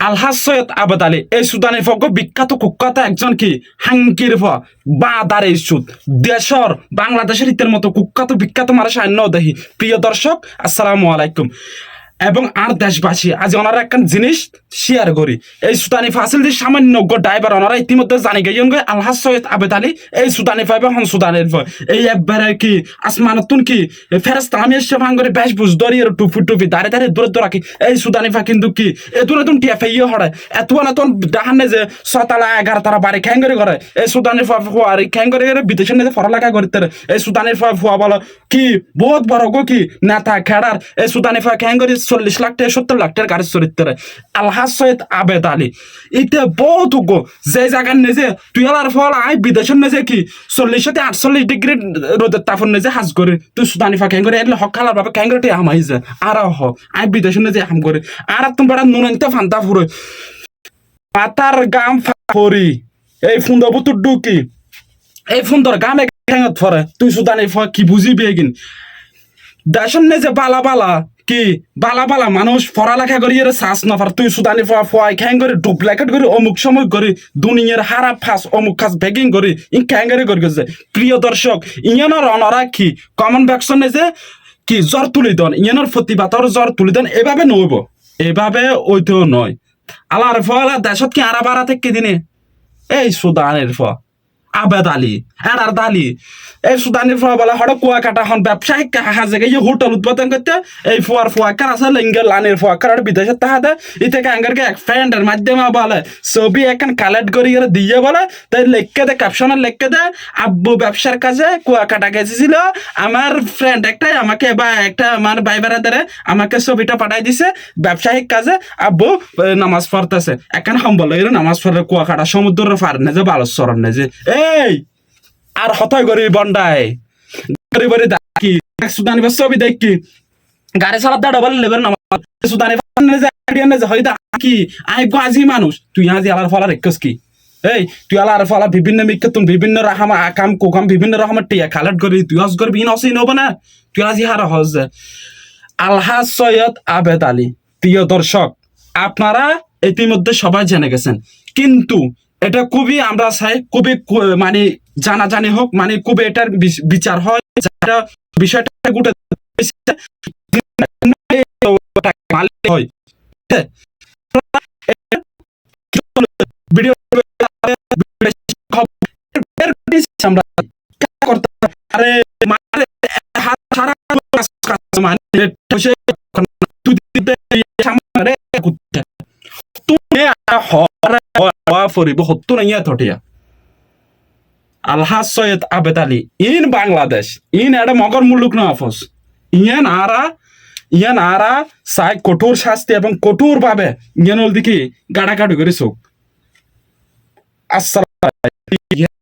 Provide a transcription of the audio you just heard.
আলহাজ সৈয়দ আবেদ আলী এই সুদানের পক্ষ বিখ্যাত কুখ্যাত একজন কি হাঙ্কির বাদার এই সুদ দেশর বাংলাদেশের ইতের মতো কুখ্যাত বিখ্যাত মানুষ আন্য দেখি। প্রিয় দর্শক আসসালামু আলাইকুম এবং আর দেশবাসী আজ ওনারা একখান জিনিস শেয়ার করি। এই সুদানি ফাসিলিটির সামান্য ড্রাইভার ওনারা ইতিমধ্যে জানি গেছেন আলহাজ সৈয়দ আবেদ আলী এই সুদানি ফাইবে হন সুদানের এই একবারে কি আসমানতুন কি ফেরেস্তা আমি এসে ভাঙ্গরে বেশ বুঝ দরিয়ে টুপি টুপি দাঁড়িয়ে দাঁড়িয়ে দূরে দূরে রাখি এই সুদানি ফা কিন্তু কি এ দূরে তুন টিয়া ফেইয়ে হড়ায় এত না তোর ডাহানে যে 6 তারা বাড়ি খ্যাঙ্গরি করে এই সুদানের ফুয়া খ্যাঙ্গরি করে বিদেশের নেতা পড়ালেখা করতে এই সুদানের ফুয়া বলো কি বহুত বড় গো কি নেতা খেড়ার এই সুদানি ফা খ্যাঙ্গরি 40 লাখ টাকা 70 লাখ টাকার গাড়ি চরিত্রে আলহাজ সৈয়দ আবেদ আলী এটা বহুত গো যে জায়গার নেজে তুই আর ফল আই বিদেশের নেজে কি 40 থেকে 48 ডিগ্রি রোদের তাপন নেজে হাজ করে তুই সুদানি ফা খ্যাঙ্গরি এলে হক খালার বাবা খ্যাঙ্গরিটি হামাইছে আর আই বিদেশের নেজে হাম করে আর তোমরা নুনতে ফান্তা ফুরে পাতার গাম ফরি এই ফুন্দ বুতুর ডুকি এই ফুন্দর গামে খ্যাঙ্গত ফরে তুই সুদানি ফা কি বুঝিবি এগিন দেশের নেজে বালা বালা কি বালা বালা মানুষ পড়ালেখা করি এর শ্বাস নফার তুই সুদানি ফুয়াই খ্যাং করে ডুপ্লিকেট করে অমুক সময় করি দুনিয়ার হারা ফাঁস অমুক খাস বেগিং করি ইন খ্যাঙ্গারি করে গেছে। প্রিয় দর্শক ইয়ানোর অনরা কি কমন ভ্যাকশনে যে কি জ্বর তুলি দেন ইয়ানোর প্রতিবাদর জ্বর তুলি দেন এভাবে নইব এভাবে ওইতেও নয় আলার ফলা দেশত কি আরা বাড়া থেকে দিনে এই সুদানের ফ আবেদ আলী এরার দালি এই সুদানির ফুয়া বলা হঠাৎ কুয়া কাটা হন ব্যবসায়িক হাজে গিয়ে হোটেল উৎপাদন করতে এই ফুয়ার ফুয়াকার আছে লিঙ্গের লানের ফুয়াকার বিদেশের তাহাতে ইতে কাঙ্গারকে এক ফ্রেন্ডের মাধ্যমে বলে ছবি এখন কালেক্ট করি দিয়ে বলে তাই লেখকে দে ক্যাপশনে লেখকে দে আব্বু ব্যবসার কাজে কুয়া কাটা গেছিল আমার ফ্রেন্ড একটাই আমাকে বা একটা আমার ভাই বেড়াদারে আমাকে ছবিটা পাঠাই দিছে ব্যবসায়িক কাজে আব্বু নামাজ পড়তেছে এখন সম্বল নামাজ পড়ে কুয়া কাটা সমুদ্রের পার নে যে বালস্বর নে যে এই আর হতয় করি বন্ডায় গরিবরি দেখি সুদানি ছবি দেখি গাড়ি চালাতে ডবল লেবেল না সুদানি হয়তো কি আই আজি মানুষ তুই আজি আলার ফলা রেখস কি এই তুই আলার ফলা বিভিন্ন মিক্ষেতুন বিভিন্ন রকম আকাম কোকাম বিভিন্ন রকমের টিয়া কালেক্ট করি তুই হস করবি নসই নব না তুই আজি হার হস আলহাজ সৈয়দ আবেদ আলী। প্রিয় দর্শক আপনারা ইতিমধ্যে সবাই জেনে গেছেন কিন্তু এটা খুবই আমরা চাই খুবই মানে জানাজানি হোক মানে খুবই এটার বিচার হয় বিষয়টা গোটা হয় ভিডিও আমরা আরে আলহাজ সৈয়দ আবেদ আলী ইন বাংলাদেশ ইন এটা মগর মুলুক না অফস ইয়ান আরা চাই কঠোর শাস্তি এবং কঠোর ভাবে ইয়ান দিকে গাড়াগাড়ি করে চোখ আসসালাম।